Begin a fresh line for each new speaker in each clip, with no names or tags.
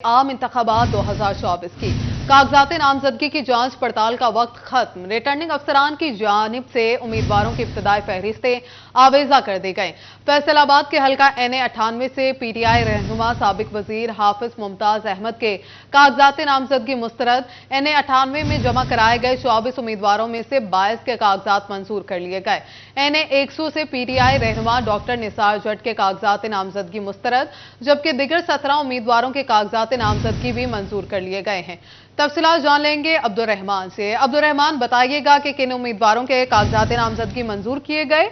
عام انتخابات 2024 کی کاغذات نامزدگی کی جانچ پڑتال کا وقت ختم۔ ریٹرننگ افسران کی جانب سے امیدواروں کی ابتدائی فہرستیں آویزہ کر دی گئیں۔ فیصل آباد کے حلقہ NA98 سے PTI رہنما سابق وزیر حافظ ممتاز احمد کے کاغذات نامزدگی مسترد۔ NA98 میں جمع کرائے گئے 24 امیدواروں میں سے 22 کے کاغذات منظور کر لیے گئے۔ NA100 سے PTI رہنما ڈاکٹر نثار جٹ کے کاغذات نامزدگی مسترد، جبکہ دیگر 17 امیدواروں کے کاغذات نامزدگی بھی منظور کر لیے گئے ہیں۔ تفصیلات جان لیں گے عبدالرحمان سے۔ عبدالرحمان، بتائیے گا کہ کن امیدواروں کے کاغذات نامزدگی منظور کیے گئے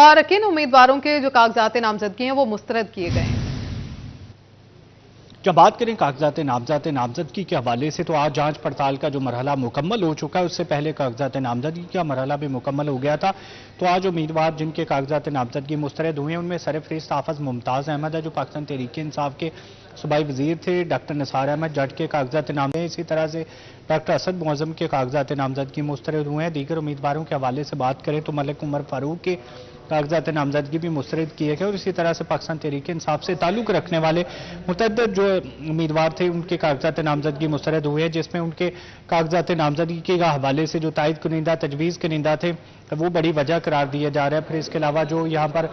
اور کن امیدواروں کے جو کاغذات نامزدگی ہیں وہ مسترد کیے گئے ہیں؟
جب بات کریں کاغذات نامزدگی کے حوالے سے تو آج جانچ پڑتال کا جو مرحلہ مکمل ہو چکا ہے، اس سے پہلے کاغذات نامزدگی کا مرحلہ بھی مکمل ہو گیا تھا۔ تو آج امیدوار جن کے کاغذات نامزدگی مسترد ہوئے ہیں ان میں سرفہرست حافظ ممتاز احمد ہے جو پاکستان تحریک انصاف کے صوبائی وزیر تھے، ڈاکٹر نثار احمد جٹ کے کاغذات نامزدگی، اسی طرح سے ڈاکٹر اسد معظم کے کاغذات نامزدگی مسترد ہوئے ہیں۔ دیگر امیدواروں کے حوالے سے بات کریں تو ملک عمر فاروق کے کاغذات نامزدگی بھی مسترد کیے گئے اور اسی طرح سے پاکستان تحریک انصاف سے تعلق رکھنے والے متعدد جو امیدوار تھے ان کے کاغذات نامزدگی مسترد ہوئے ہیں، جس میں ان کے کاغذات نامزدگی کے حوالے سے جو تائید کنندہ تجویز کنندہ تھے وہ بڑی وجہ قرار دیا جا رہا ہے۔ پھر اس کے علاوہ جو یہاں پر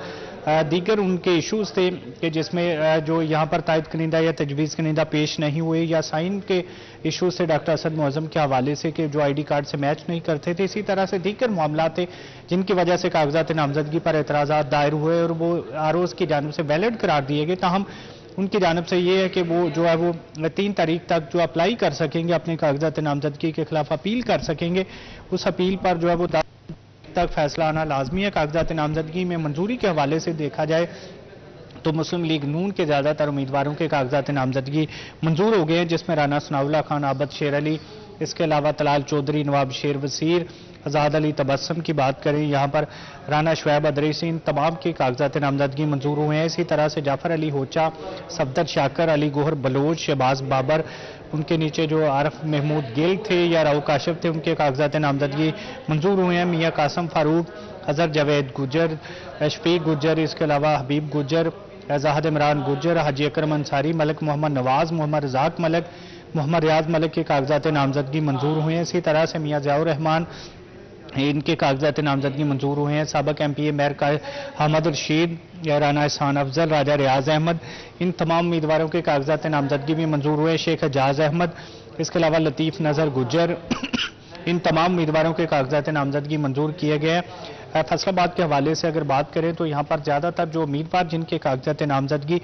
دیگر ان کے ایشوز تھے کہ جس میں جو یہاں پر تائید کنندہ یا تجویز کنندہ پیش نہیں ہوئے یا سائن کے ایشوز سے ڈاکٹر اسد معظم کے حوالے سے کہ جو ID کارڈ سے میچ نہیں کرتے تھے، اسی طرح سے دیگر معاملات تھے جن کی وجہ سے کاغذات نامزدگی پر اعتراضات دائر ہوئے اور وہ ROs کی جانب سے ویلڈ قرار دیے گئے۔ تاہم ان کی جانب سے یہ ہے کہ وہ جو ہے وہ 3 تاریخ تک جو اپلائی کر سکیں گے، اپنے کاغذات نامزدگی کے خلاف اپیل کر سکیں گے۔ اس اپیل پر جو ہے وہ تک فیصلہ آنا لازمی ہے۔ کاغذات نامزدگی میں منظوری کے حوالے سے دیکھا جائے تو مسلم لیگ نون کے زیادہ تر امیدواروں کے کاغذات نامزدگی منظور ہو گئے ہیں، جس میں رانا ثناء اللہ خان عابد شیر علی، اس کے علاوہ طلال چودھری، نواب شیر وزیر، آزاد علی تبسم کی بات کریں، یہاں پر رانا شعیب ادریسی، ان تمام کے کاغذات نامزدگی منظور ہوئے ہیں۔ اسی طرح سے جعفر علی ہوچا، صفدر شاکر، علی گوہر بلوچ، شہباز بابر، ان کے نیچے جو عارف محمود گل تھے یا راؤ کاشف تھے ان کے کاغذات نامزدگی منظور ہوئے ہیں۔ میاں قاسم فاروق، اظہر جاوید گجر، شفیق گجر، اس کے علاوہ حبیب گجر، زاہد عمران گجر، حاجی اکرم انصاری، ملک محمد نواز، محمد رزاق ملک، محمد ریاض ملک کے کاغذات نامزدگی منظور ہوئے ہیں۔ اسی طرح سے میاں ضیاء الرحمان، ان کے کاغذات نامزدگی منظور ہوئے ہیں۔ سابق MPA میر حامد رشید، رانا احسان افضل، راجہ ریاض احمد، ان تمام امیدواروں کے کاغذات نامزدگی بھی منظور ہوئے ہیں۔ شیخ حجاز احمد، اس کے علاوہ لطیف نظر گجر، ان تمام امیدواروں کے کاغذات نامزدگی منظور کیے گئے ہیں۔ فیصل آباد کے حوالے سے اگر بات کریں تو یہاں پر زیادہ تر جو امیدوار جن کے کاغذات نامزدگی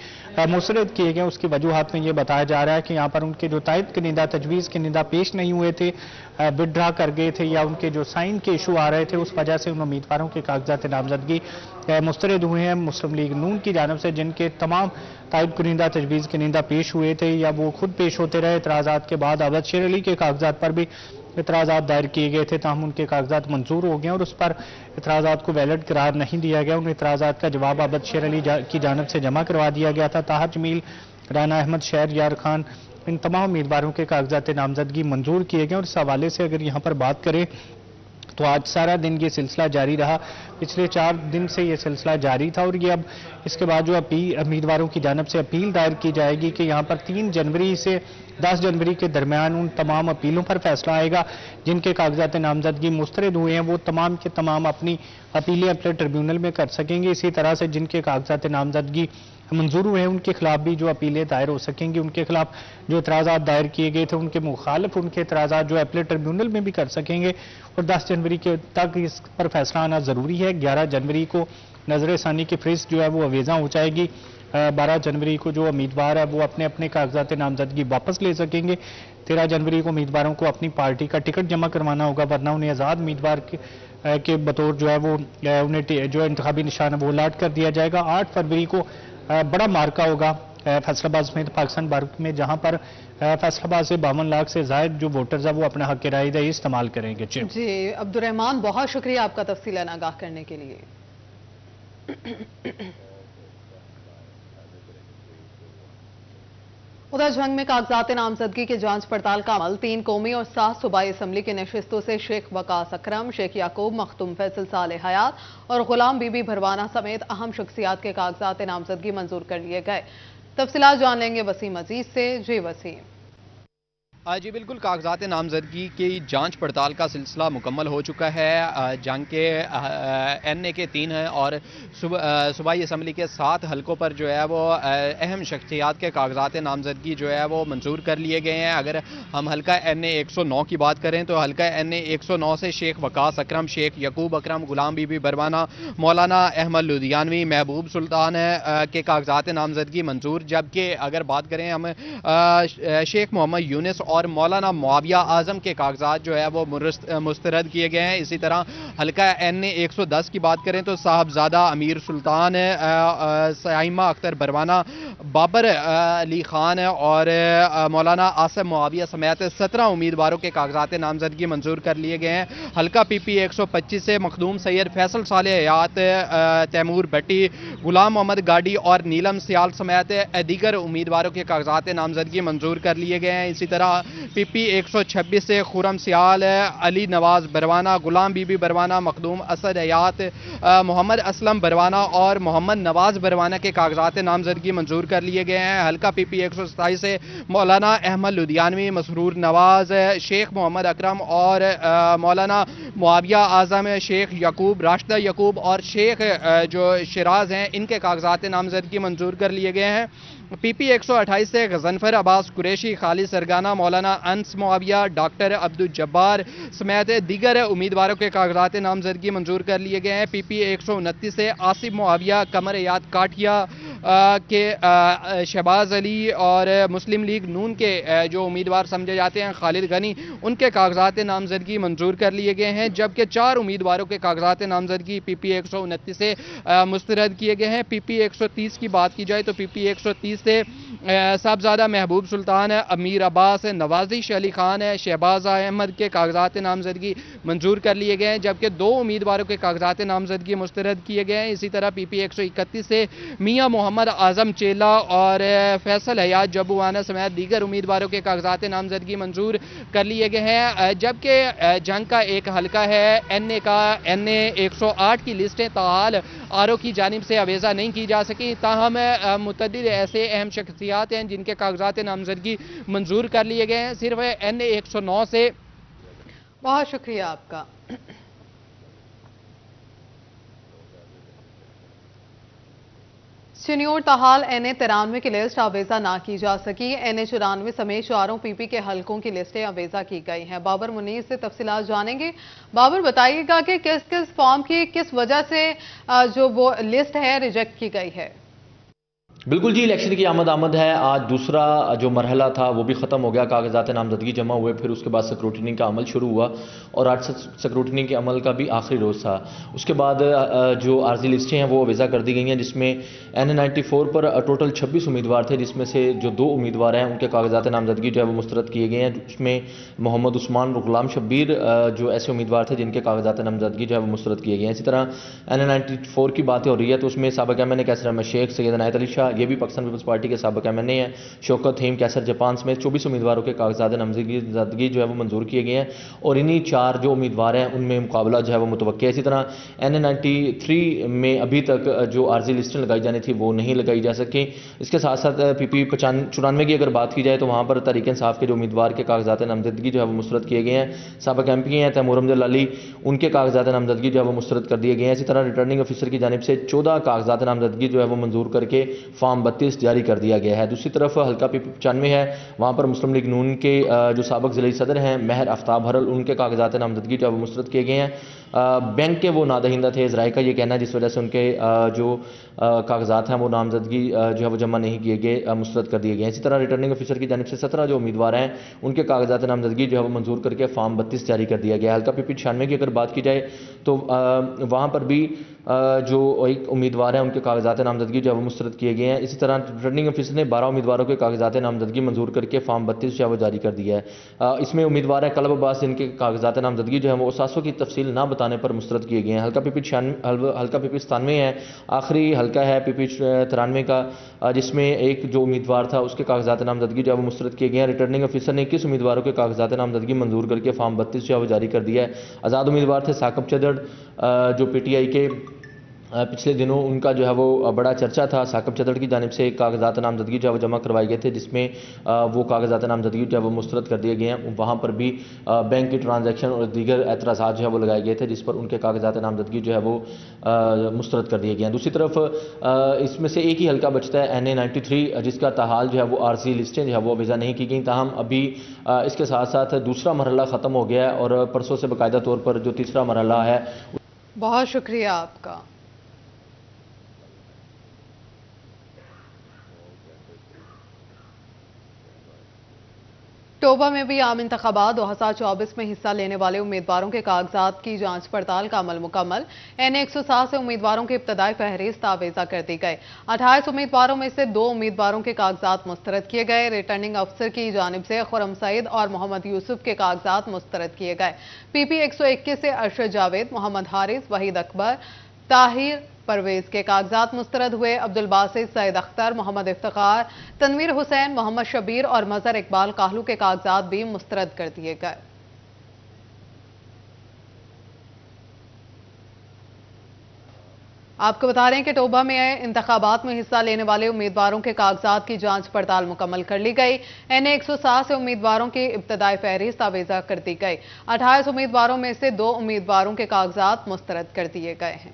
مسترد کیے گئے اس کی وجوہات میں یہ بتایا جا رہا ہے کہ یہاں پر ان کے جو تائید کنندہ تجویز کنندہ پیش نہیں ہوئے تھے، وڈرا کر گئے تھے یا ان کے جو سائن کے ایشو آ رہے تھے، اس وجہ سے ان امیدواروں کے کاغذات نامزدگی مسترد ہوئے ہیں۔ مسلم لیگ نون کی جانب سے جن کے تمام تائید کنندہ تجویز کنندہ پیش ہوئے تھے یا وہ خود پیش ہوتے رہے، اعتراضات کے بعد عابد شیر علی کے کاغذات پر بھی اعتراضات دائر کیے گئے تھے، تاہم ان کے کاغذات منظور ہو گئے اور اس پر اعتراضات کو ویلڈ قرار نہیں دیا گیا۔ ان اعتراضات کا جواب عابد شیر علی کی جانب سے جمع کروا دیا گیا تھا۔ طاہر جمیل، رانا احمد شہر یار خان، ان تمام امیدواروں کے کاغذات نامزدگی منظور کیے گئے اور اس حوالے سے اگر یہاں پر بات کریں تو آج سارا دن یہ سلسلہ جاری رہا۔ پچھلے 4 دن سے یہ سلسلہ جاری تھا اور یہ اب اس کے بعد جو امیدواروں کی جانب سے اپیل دائر کی جائے گی کہ یہاں پر 3 جنوری سے 10 جنوری کے درمیان ان تمام اپیلوں پر فیصلہ آئے گا۔ جن کے کاغذات نامزدگی مسترد ہوئے ہیں وہ تمام کے تمام اپنی اپیلیں اپنے ٹریبیونل میں کر سکیں گے۔ اسی طرح سے جن کے کاغذات نامزدگی منظور ہوئے ہیں ان کے خلاف بھی جو اپیلیں دائر ہو سکیں گی، ان کے خلاف جو اعتراضات دائر کیے گئے تھے ان کے مخالف ان کے اعتراضات جو اپیل ٹریبیونل میں بھی کر سکیں گے اور 10 جنوری کے تک اس پر فیصلہ آنا ضروری ہے۔ 11 جنوری کو نظر ثانی کی فہرست جو ہے وہ آویزاں ہو جائے گی۔ 12 جنوری کو جو امیدوار ہے وہ اپنے اپنے کاغذات نامزدگی واپس لے سکیں گے۔ 13 جنوری کو امیدواروں کو اپنی پارٹی کا ٹکٹ جمع کروانا ہوگا، ورنہ انہیں آزاد امیدوار کے بطور جو ہے وہ انہیں جو انتخابی نشان ہے وہ الاٹ کر دیا جائے گا۔ 8 فروری کو بڑا مارکا ہوگا فیصل آباد سمیت پاکستان بھر میں، جہاں پر فیصل آباد سے 52 لاکھ سے زائد جو ووٹرز ہیں وہ اپنا حق رائے دہی استعمال کریں گے۔
جی عبدالرحمان، بہت شکریہ آپ کا تفصیلاً آگاہ کرنے کے لیے۔ ادھر جھنگ میں کاغذات نامزدگی کی جانچ پڑتال کا عمل 3 قومی اور 7 صوبائی اسمبلی کی نشستوں سے شیخ وقاص اکرم، شیخ یعقوب مختوم فیصل صالح حیات اور غلام بی بی بھروانہ سمیت اہم شخصیات کے کاغذات نامزدگی منظور کر لیے گئے۔ तफसीलात जान लेंगे वसीम अजीज से। जी वसीम।
जी बिल्कुल, कागजात नामजदगी की जांच पड़ताल का सिलसिला मुकम्मल हो चुका है। जंग के NA के 3 हैं और सूबाई असम्बली के 7 हलकों पर जो है वो अहम शख्सियात के कागजात नामजदगी जो है वो मंजूर कर लिए गए हैं। अगर हम हल्का NA 109 की बात करें तो हल्का NA 109 से शेख वकास अकरम, शेख यकूब अकरम, गुलाम बीबी बरवाना, मौलाना अहमद लुधियानवी, महबूब सुल्तान के कागजात नामजदगी मंजूर। जबकि अगर बात करें हम शेख मोहम्मद यूनिस और मौलाना मुआविया आजम के कागजात जो है वो मुस्तरद किए गए हैं। इसी तरह हल्का NA 110 की बात करें तो साहबजादा अमीर सुल्तान, साइमा अख्तर बरवाना, बाबर अली खान और मौलाना आसिम मुआविया समेत 17 उम्मीदवारों के कागजात नामजदगी मंजूर कर लिए गए हैं। हल्का PP 125 से मखदूम सैयद फैसल साले हयात, तैमूर भट्टी, गुलाम मोहम्मद गाड़ी और नीलम सियाल समेत दीगर उम्मीदवारों के कागजात नामजदगी मंजूर कर लिए गए हैं। इसी तरह PP 126 से खुरम सियाल, अली नवाज बरवाना, गुलाम बीबी बरवाना, मखदूम असद हयात, मोहम्मद असलम बरवाना और मोहम्मद नवाज बरवाना के कागजात नामजदगी मंजूर कर लिए गए हैं। हल्का PP 127 से मौलाना अहमद लुधियानवी, मसरूर नवाज, शेख मोहम्मद अकरम और मौलाना मुआविया आजम, शेख यकूब, राशिदा यकूब और शेख जो शिराज हैं, इनके कागजात नामजदगी मंजूर कर लिए गए हैं। PP 128 से गजनफर अब्बास कुरैशी, खालिद सरगाना, मौलाना अंस मुआविया, डॉक्टर अब्दुल जब्बार समेत दीगर उम्मीदवारों के कागजात नामजदगी मंजूर कर लिए गए हैं। PP 129 से आसिफ मुआविया, कमर याद काठिया के शहबाज अली और मुस्लिम लीग नून के जो उम्मीदवार समझे जाते हैं खालिद गनी, उनके कागजात नामजदगी मंजूर कर लिए गए हैं। जबकि 4 उम्मीदवारों के कागजात नामजदगी PP 129 से मुस्तरद किए गए हैं। PP 130 की बात की जाए तो PP 130 से साहबजादा महबूब सुल्तान, अमीर अब्बास, नवाजिश अली खान, शहबाज अहमद के कागजात नामजदगी मंजूर कर लिए गए हैं। जबकि 2 उम्मीदवारों के कागजात नामजदगी मुस्तरद किए गए हैं। इसी तरह PP 131 से मियाँ मोहम्मद आजम चेला और फैसल हयात जबुआना समेत दीगर उम्मीदवारों के कागजात नामजदगी मंजूर कर लिए गए हैं। जबकि जंग का एक हल्का है NA का NA 108 की लिस्टें ताहाल RO की जानिब से अवेजा नहीं की जा सकी। ताहम मुतअद्दिद ऐसे अहम शख्सियात हैं जिनके कागजात नामजदगी मंजूर कर लिए गए हैं। सिर्फ NA 109 से।
बहुत शुक्रिया आपका। शनियोर ताहाल NA 93 की लिस्ट अवेजा ना की जा सकी। NA 94 समेत 4 PP के हलकों की लिस्टें अवेजा की गई हैं। बाबर मुनीर से तफसीलात जानेंगे। बाबर, बताइएगा कि किस किस फॉर्म की किस वजह से जो वो लिस्ट है रिजेक्ट की गई है।
बिल्कुल जी, इलेक्शन की आमद है। आज दूसरा जो मरहला था वो भी ख़त्म हो गया, कागजात नामजदगी जमा हुए, फिर उसके बाद स्क्रूटनी का अमल शुरू हुआ और आज स्क्रूटनी के अमल का भी आखिरी रोज़ था। उसके बाद जो आर्जी लिस्टें हैं वो अवेजा कर दी गई हैं, जिसमें NA 94 पर टोटल 26 उम्मीदवार थे, जिसमें से जो 2 उम्मीदवार हैं उनके कागजात नामजदगी जो है वो मुस्तरद किए गए हैं। उसमें मोहम्मद उस्मान और गुलाम शब्बीर जो ऐसे उम्मीदवार थे जिनके कागजात नामजदगी जो है वो मुस्तरद किए गए हैं। इसी तरह NA 94 की बातें हो रही है तो उसमें साबिक़ MNA कैसर अहमद शेख, सैयद इनायत अली शाह, ये भी पाकिस्तान पीपल्स पार्टी के साबिक़ MNA हैं, शौकत हेम कैसर जापान समेत 24 उम्मीदवारों के कागजात नामजदगी जो है वो मंजूर किए गए हैं और इन्हीं 4 जो उम्मीदवार हैं उनमें मुकाबला जो है वो मुतवक्किल है। इसी तरह NA 93 में अभी तक जो आर्जी लिस्टें लगाई जानी थी वो नहीं लगाई जा सकी। इसके साथ साथ PP 94 की अगर बात की जाए तो वहाँ पर तहरीक इंसाफ के जो उम्मीदवार के कागजात नामजदगी जो है वो मुस्तरद किए गए हैं। साबिक़ MP हैं तैमूर अहमद अली, उनके कागजात नामजदगी जो है वो मुस्तरद कर दिए गए हैं। इसी तरह रिटर्निंग ऑफिसर की जानिब से 14 कागजात नामजदगी जो है वो मंजूर करके फॉर्म 32 जारी कर दिया गया है। दूसरी तरफ हल्का PP 95 है, वहाँ पर मुस्लिम लीग नून के जो साबिक़ ज़िला सदर हैं महर आफ्ताब हरल, उनके कागजात नामजदगी जो है वो मुस्तरद किए गए हैं। बैंक के वो नादहिंदा थे, ज़राए का ये कहना है, जिस वजह से उनके जो कागजात हैं वो नामजदगी जो है वो जमा नहीं किए गए, मुस्तरद कर दिए गए हैं। इसी तरह रिटर्निंग ऑफिसर की जानिब से 17 जो उम्मीदवार हैं उनके कागजात नामजदगी जो है वो मंजूर करके फॉर्म 32 जारी कर दिया गया है। हल्का PP 96 की अगर बात की जाए तो वहाँ पर भी जो एक उम्मीदवार हैं उनके कागजात नामजदगी जो है वो मुस्तरद किए गए हैं। इसी तरह रिटर्निंग ऑफिसर ने 12 उम्मीदवारों के कागजात नामजदगी मंजूर करके फॉर्म 32 जो है वो जारी कर दिया है। इसमें उम्मीदवार है कलब अब्बास, जिनके कागजात नामजदगी जो है वो असासों की तफसील ना बताने पर मुस्तरद किए गए हैं। हल्का PP 97 है, आखिरी हल्का है PP 93 का, जिसमें एक जो उम्मीदवार था उसके कागजात नामजदगी जो है वो मुस्तरद किए गए हैं। रिटर्निंग ऑफिसर ने 21 उम्मीदवारों के कागजात नामजदगी मंजूर करके फॉर्म 32 जो है वो जारी कर दिया है। आज़ाद उम्मीदवार थे साकब चदड़ जो PTI के पिछले दिनों उनका जो है वो बड़ा चर्चा था। साकिब चदड़ की जानिब से कागजात नामजदगी जो है वो जमा करवाए गए थे, जिसमें वो कागजात नामजदगी जो है वो मुस्तरद कर दिए गए हैं। वहाँ पर भी बैंक की ट्रांजैक्शन और दीगर एतराज़ात जो है वो लगाए गए थे, जिस पर उनके कागजात नामजदगी जो है वो मुस्तरद कर दिए गए हैं। दूसरी तरफ इसमें से एक ही हल्का बचता है NA93, जिसका ताहाल जो है वो आरजी लिस्टें जो है वो वीज़ा नहीं की गई। ताहम अभी इसके साथ साथ दूसरा मरहला ख़त्म हो गया है और परसों से बाकायदा तौर पर जो तीसरा मरहला है।
बहुत शुक्रिया आपका। टोबा में भी आम इंतखाबात 2024 में हिस्सा लेने वाले उम्मीदवारों के कागजात की जांच पड़ताल का अमल मुकम्मल। NA107 से उम्मीदवारों की इब्तदाई फहरिस्त आवेजा कर दी गई। 28 उम्मीदवारों में से 2 उम्मीदवारों के कागजात मुस्तरद किए गए। रिटर्निंग अफसर की जानिब से खुरम सईद और मोहम्मद यूसुफ के कागजात मुस्तरद किए गए। PP 121 से अरशद जावेद, मोहम्मद हारिस, वहीद अकबर, ताहिर परवेज के कागजात मुस्तरद हुए। अब्दुल बासित, सईद अख्तर, मोहम्मद इफ्तिखार, तनवीर हुसैन, मोहम्मद शबीर और मजहर इकबाल काहलू के कागजात भी मुस्तरद कर दिए गए। आपको बता रहे हैं कि टोबा में इंतखाबात में हिस्सा लेने वाले उम्मीदवारों के कागजात की जांच पड़ताल मुकम्मल कर ली गई। NA107 से उम्मीदवारों की इब्तदाई फहरिस्त आवेजा कर दी गई। 28 उम्मीदवारों में से 2 उम्मीदवारों के कागजात मुस्तरद कर दिए गए हैं।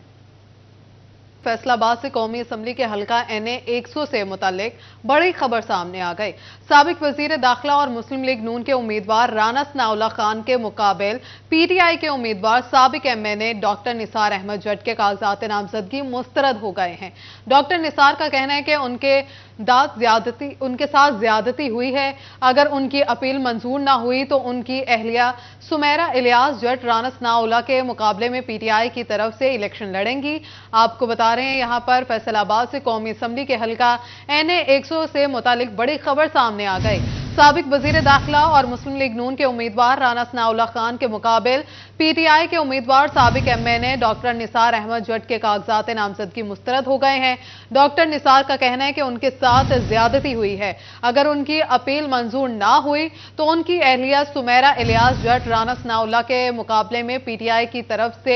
फैसलाबाद से कौमी असम्बली के हल्का NA100 से मुतालिक बड़ी खबर सामने आ गई। साबिक वजीर दाखिला और मुस्लिम लीग नून के उम्मीदवार राना सनाउल्लाह खान के मुकाबिल PTI के उम्मीदवार साबिक MNA डॉक्टर निसार अहमद जट के कागजात नामजदगी मुस्तरद हो गए हैं। डॉक्टर निसार का कहना है कि उनके साथ ज्यादती हुई है। अगर उनकी अपील मंजूर ना हुई तो उनकी अहलिया सुमेरा इलियास जट राना सनाउल्लाह के मुकाबले में PTI की तरफ से इलेक्शन लड़ेंगी। आपको बता रहे हैं यहां पर फैसलाबाद से कौमी असम्बली के हल्का NA100 से मुतालिक बड़ी खबर सामने आ गई। साबिक वजीर दाखिला और मुस्लिम लीग नून के उम्मीदवार राना सनाउल्लाह खान के मुकाबिल PTI के उम्मीदवार साबिक MNA डॉक्टर निसार अहमद जट के कागजात नामजदगी मुस्तरद हो गए हैं। डॉक्टर निसार का कहना है कि उनके साथ ज्यादती हुई है। अगर उनकी अपील मंजूर ना हुई तो उनकी अहलिया सुमेरा इलियास जट राना सनाउल्लाह के मुकाबले में PTI की तरफ से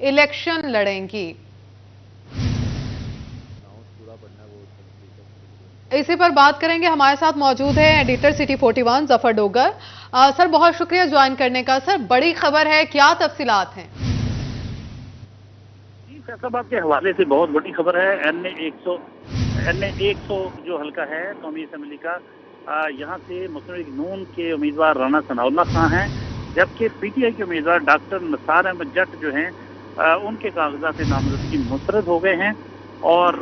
इलेक्शन लड़ेंगी। इसी पर बात करेंगे। हमारे साथ मौजूद है editor city 41 Zafar Dogar. Sir बहुत शुक्रिया ज्वाइन करने का। सर बड़ी खबर है, क्या तफसीलात हैं?
फैसलाबाद के हवाले से बहुत बड़ी खबर है। NA100 जो हल्का है कौमी असम्बली का, यहाँ से मुस्लिम लीग नून के उम्मीदवार राना सनाउल्लाह खान हैं, जबकि PTI के उम्मीदवार डॉक्टर निसार अहमद जट जो हैं उनके कागजात नामजदगी मुस्तरद हो गए हैं। और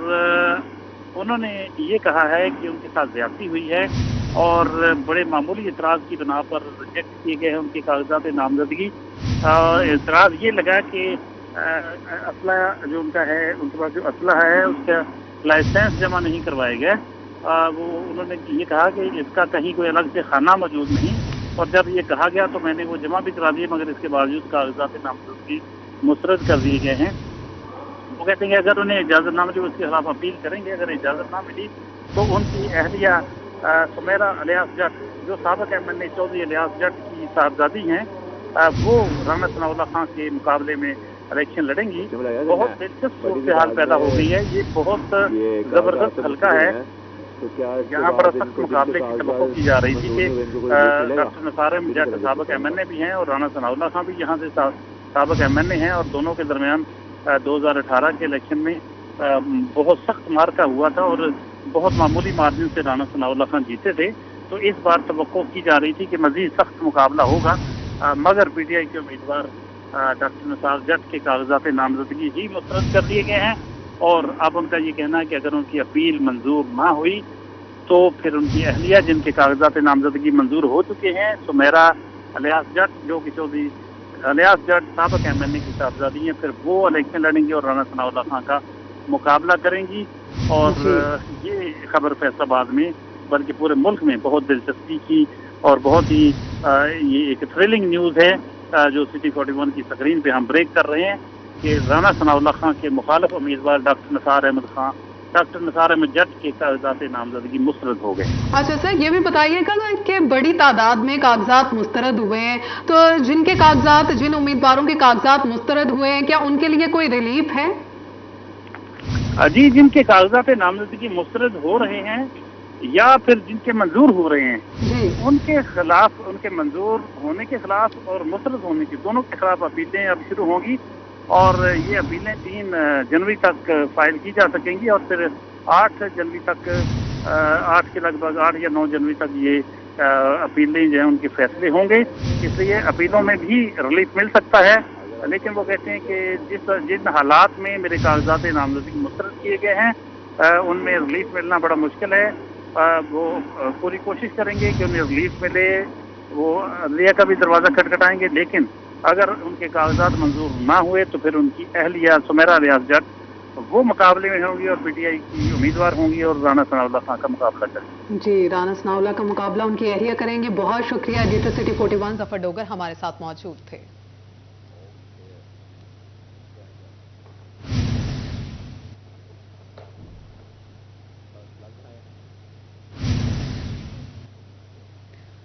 उन्होंने ये कहा है कि उनके साथ ज्यादती हुई है और बड़े मामूली इतराज़ की बिना पर रिजेक्ट किए गए हैं उनके कागजात नामजदगी। इतराज़ ये लगा कि असला जो उनका है, उनके पास जो असला है उसका लाइसेंस जमा नहीं करवाया गया। वो उन्होंने ये कहा कि इसका कहीं कोई अलग से खाना मौजूद नहीं, और जब ये कहा गया तो मैंने वो जमा भी करा दिए, मगर इसके बावजूद कागजात नामजदगी मुस्तरद कर दिए गए हैं। वो कहते हैं कि अगर उन्हें इजाज़त ना मिली उसके खिलाफ अपील करेंगे। अगर इजाज़त ना मिली तो उनकी अहलिया सुमेरा इलियास जट जो साबिक MNA चौधरी इलियास जट की साहबजादी हैं, वो राना सनाउल्लाह खान के मुकाबले में इलेक्शन लड़ेंगी। बहुत दिलचस्प सूरत हाल पैदा हो गई है। ये बहुत जबरदस्त हल्का है यहाँ पर सख्त मुकाबले की तवक्को की जा रही थी कि डॉक्टर निसार अहमद जट साबिक MNA भी हैं और राना सनाउल्लाह खान भी यहाँ से साबिक MNA हैं, और दोनों के दरमियान 2018 के इलेक्शन में बहुत सख्त मार्का हुआ था और बहुत मामूली मार्जिन से राना सनाउल्लाह खान जीते थे। तो इस बार तवक्को की जा रही थी कि मजीद सख्त मुकाबला होगा, मगर PTI के उम्मीदवार डॉक्टर निसार जट के कागजात नामजदगी ही मुस्तरद कर दिए गए हैं। और अब उनका ये कहना है कि अगर उनकी अपील मंजूर ना हुई तो फिर उनकी अहलिया जिनके कागजात नामजदगी मंजूर हो चुके हैं, सुमेरा इलियास जट जो कि चौधरी इलियास जट साबिक MNA की साहबजादी हैं, फिर वो इलेक्शन लड़ेंगी और राना सनाउल्लाह खान का मुकाबला करेंगी। और ये खबर फैसलाबाद में बल्कि पूरे मुल्क में बहुत दिलचस्पी की और बहुत ही ये एक थ्रिलिंग न्यूज़ है जो सिटी 41 की स्क्रीन पे हम ब्रेक कर रहे हैं कि राना सनाउल्लाह खान के मुखालिफ उम्मीदवार डॉक्टर निसार अहमद जट के कागजात नामजदगी मुस्तरद हो गए।
अच्छा सर, ये भी बताइएगा कि बड़ी तादाद में कागजात मुस्तरद हुए हैं, तो जिन उम्मीदवारों के कागजात मुस्तरद हुए हैं क्या उनके लिए कोई रिलीफ है?
जी, जिनके कागजात नामजदगी मुस्तरद हो रहे हैं या फिर जिनके मंजूर हो रहे हैं, उनके खिलाफ, उनके मंजूर होने के खिलाफ और मुस्तरद होने के दोनों के खिलाफ अपीलें अब शुरू होंगी और ये अपीलें 3 जनवरी तक फाइल की जा सकेंगी और फिर 8 जनवरी तक 8 के लगभग 8 या 9 जनवरी तक ये अपीलें जो हैं उनके फैसले होंगे। इसलिए अपीलों में भी रिलीफ मिल सकता है, लेकिन वो कहते हैं कि जिन हालात में मेरे कागजात नामजदगी मुस्तरद किए गए हैं उनमें रिलीफ मिलना बड़ा मुश्किल है। वो पूरी कोशिश करेंगे कि उन्हें रिलीफ मिले, वो अदलिया का भी दरवाज़ा खटखटाएंगे, लेकिन अगर उनके कागजात मंजूर ना हुए तो फिर उनकी अहलिया सुमेरा रियाज जट वो मुकाबले में होंगी और पीटीआई की उम्मीदवार होंगी और राना सनाउल्लाह खान का मुकाबला करेंगे।
जी, राना सनाउल्लाह का मुकाबला उनकी अहलिया करेंगे। बहुत शुक्रिया। एडिटर सिटी 41 जफर डोगर हमारे साथ मौजूद थे।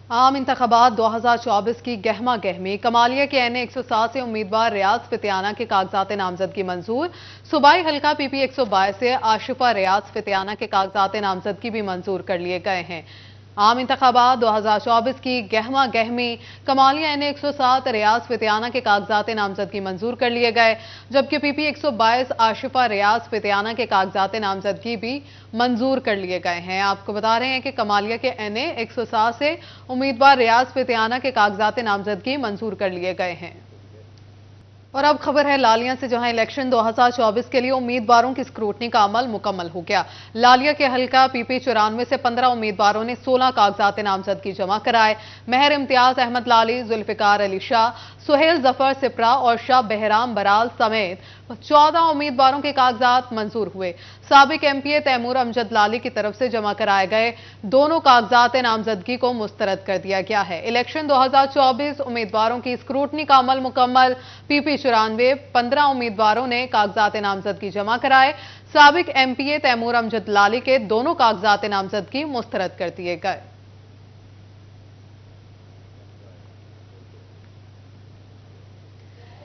आम इंतखाबात 2024 की गहमा गहमी। कमालिया के एनए 107 से उम्मीदवार रियाज फितियाना के कागजात नामजदगी मंजूर। सूबाई हल्का पीपी 122 से आशिफा रियाज फितियाना के कागजात नामजदगी भी मंजूर कर लिए गए हैं। आम इंतखाबात 2024 की गहमा गहमी। कमालिया एनए 107 रियाज फितियाना के कागजात नामजदगी मंजूर कर लिए गए, जबकि पीपी 122 आशिफा रियाज फितियाना के कागजात नामजदगी भी मंजूर कर लिए गए हैं। आपको बता रहे हैं कि कमालिया के एनए 107 से उम्मीदवार रियाज फितियाना के कागजात नामजदगी मंजूर कर लिए गए हैं। और अब खबर है लालिया से, जहां इलेक्शन 2024 के लिए उम्मीदवारों की स्क्रूटनी का अमल मुकम्मल हो गया। लालिया के हल्का पीपी 94 से 15 उम्मीदवारों ने 16 कागजात नामजदगी जमा कराए। महर इम्तियाज अहमद लाली, जुल्फिकार अली शाह, सुहेल जफर सिपरा और शाह बहराम बराल समेत 14 उम्मीदवारों के कागजात मंजूर हुए। साबिक एमपीए तैमूर अमजद लाली की तरफ से जमा कराए गए दोनों कागजात नामजदगी को मुस्तरद कर दिया गया है। इलेक्शन 2024 उम्मीदवारों की स्क्रूटनी का अमल मुकम्मल। पीपी 94 15 उम्मीदवारों ने कागजात नामजदगी जमा कराए। साबिक एमपीए तैमूर अमजद लाली के दोनों कागजात नामजदगी मुस्तरद कर दिए गए।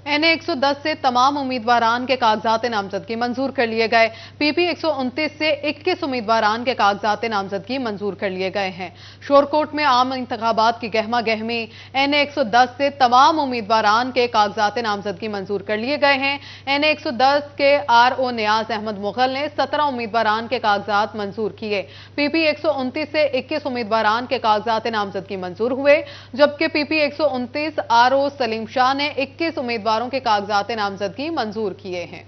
एनए 110 से तमाम उम्मीदवारान के कागजात नामजदगी मंजूर कर लिए गए। पीपी 129 से 21 उम्मीदवारान के कागजात नामजदगी मंजूर कर लिए गए हैं। शोरकोट में आम इंतखाबात की गहमा गहमी। एनए 110 से तमाम उम्मीदवारान के कागजात नामजदगी मंजूर कर लिए गए हैं। एनए 110 के आरओ नियाज अहमद मुगल ने 17 उम्मीदवारान के कागजात मंजूर किए। पीपी 129 से 21 उम्मीदवारान के कागजात नामजदगी मंजूर हुए, जबकि पीपी 129 आरओ सलीम शाह ने 21 उम्मीदवारों के कागजात नामजदगी मंजूर किए हैं।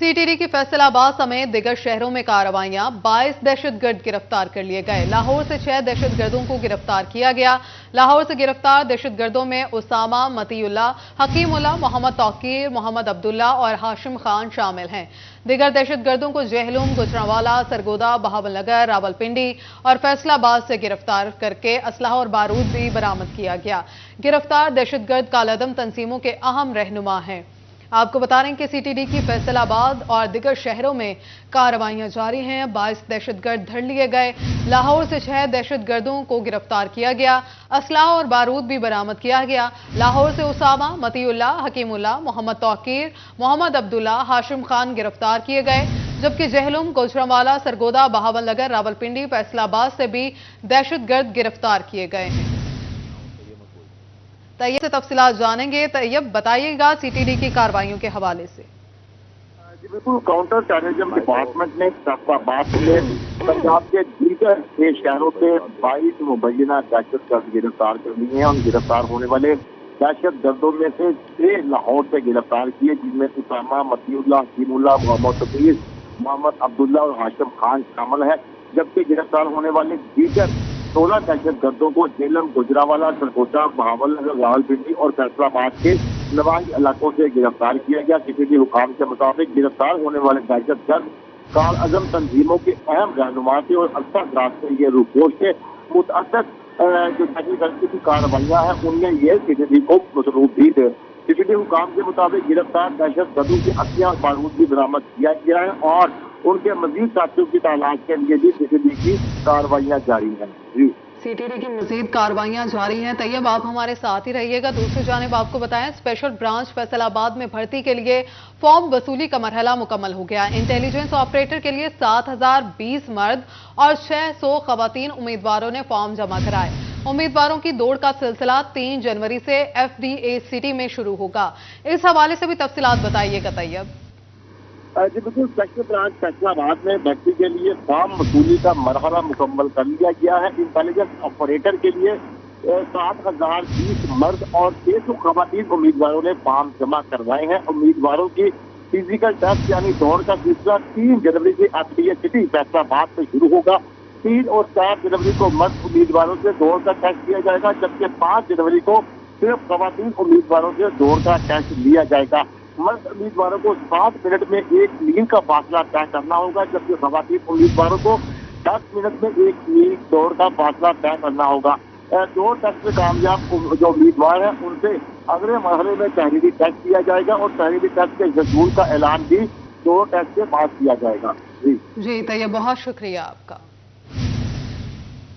सीटीडी की फैसलाबाद समेत दिगर शहरों में कार्रवाइयां। 22 दहशतगर्द गिरफ्तार कर लिए गए। लाहौर से 6 दहशतगर्दों को गिरफ्तार किया गया। लाहौर से गिरफ्तार दहशतगर्दों में उसामा, मतीउल्लाह, हकीमुल्लाह, मोहम्मद तौकीर, मोहम्मद अब्दुल्ला और हाशिम खान शामिल हैं। दिगर दहशतगर्दों को जहलुम, गुजरांवाला, सरगोदा, बहावलनगर, रावलपिंडी और फैसलाबाद से गिरफ्तार करके असलहा और बारूद भी बरामद किया गया। गिरफ्तार दहशतगर्द कालादम तंजीमों के अहम रहनुमा हैं। आपको बता रहे हैं कि सीटीडी की फैसलाबाद और दिगर शहरों में कार्रवाइयां जारी हैं। 22 दहशतगर्द धर लिए गए। लाहौर से 6 दहशतगर्दों को गिरफ्तार किया गया। असलहा और बारूद भी बरामद किया गया। लाहौर से उसामा, मतीउल्लाह, हकीमुल्लाह, मोहम्मद तौकीर, मोहम्मद अब्दुल्ला, हाशिम खान गिरफ्तार किए गए, जबकि जहलुम, गुजरांवाला, सरगोदा, बहावलनगर, रावलपिंडी, फैसलाबाद से भी दहशतगर्द गिरफ्तार किए गए हैं। तैयब से तफसीलात जानेंगे। तैयब, बताइएगा सीटीडी की कार्रवाइयों के हवाले से।
जी बिल्कुल, काउंटर टेररिज्म डिपार्टमेंट ने फैसलाबाद में पंजाब के दीगर 6 शहरों से 22 मुबैना दहशतगर्द गिरफ्तार कर लिए हैं। उन गिरफ्तार होने वाले दहशतगर्दों में से 6 लाहौर से गिरफ्तार किए, जिनमें उसामा, मतीउल्लाह, हकीमुल्लाह, मोहम्मद तौकीर, मोहम्मद अब्दुल्ला और हाशिम खान शामिल है। जबकि गिरफ्तार होने वाले दीगर 16 दहशतगर्दों को झेलम, गुजरांवाला, सरगोदा, बहावलनगर, रावलपिंडी और फैसलाबाद के नवाई इलाकों से गिरफ्तार किया गया। सीटीडी हुकाम के मुताबिक गिरफ्तार होने वाले दहशतगर्द काल अजम तंजीमों के अहम रहनुमा थे और अरसा दराज से ये रुपोश से मुतअद्दिद जो दहशतगर्दी की कार्रवाइयां हैं उनमें ये सीटीडी को मसरूफ भी थे। सीटीडी हुकाम के मुताबिक गिरफ्तार दहशतगर्दों की हथियार और बारूद भी बरामद किया गया है और उनके मजीद साथियों की तलाश के लिए भी सीटीडी की कार्रवाइयां जारी हैं। जी।
सीटीडी की मजीद कार्रवाइयां जारी हैं। तैयब, आप हमारे साथ ही रहिएगा। दूसरी जानिब आपको बताएं, स्पेशल ब्रांच फैसलाबाद में भर्ती के लिए फॉर्म वसूली का मरहला मुकम्मल हो गया। इंटेलिजेंस ऑपरेटर के लिए 7020 मर्द और 600 खवातीन उम्मीदवारों ने फॉर्म जमा कराए। उम्मीदवारों की दौड़ का सिलसिला 3 जनवरी से FDACT में शुरू होगा। इस हवाले से भी तफसीलात बताइएगा तैयब।
जी बिल्कुल, स्पेशल ब्रांच फैसलाबाद में भर्ती के लिए फॉर्म वसूली का मरहला मुकम्मल कर लिया गया है। इंटेलिजेंस ऑपरेटर के लिए 7020 मर्द और 600 खवातीन उम्मीदवारों ने फॉर्म जमा करवाए हैं। उम्मीदवारों की फिजिकल टेस्ट यानी दौड़ का सिलसिला 3 जनवरी से FDACT फैसलाबाद में शुरू होगा। 3 और 4 जनवरी को मर्द उम्मीदवारों से दौड़ का टेस्ट लिया जाएगा, जबकि 5 जनवरी को सिर्फ खवातीन उम्मीदवारों से दौड़ का टेस्ट लिया जाएगा। मर्द उम्मीदवारों को 7 मिनट में 1 मील का फासला तय करना होगा, जबकि खवातीन उम्मीदवारों को 10 मिनट में 1 मील दौड़ का फासला तय करना होगा। दौड़ टेस्ट में कामयाब जो उम्मीदवार हैं उनसे अगले मरहले में तहरीरी टेस्ट किया जाएगा और तहरीरी टेस्ट के शेड्यूल का ऐलान भी दौड़ टेस्ट के बाद किया जाएगा। जी
तैयब, बहुत शुक्रिया आपका।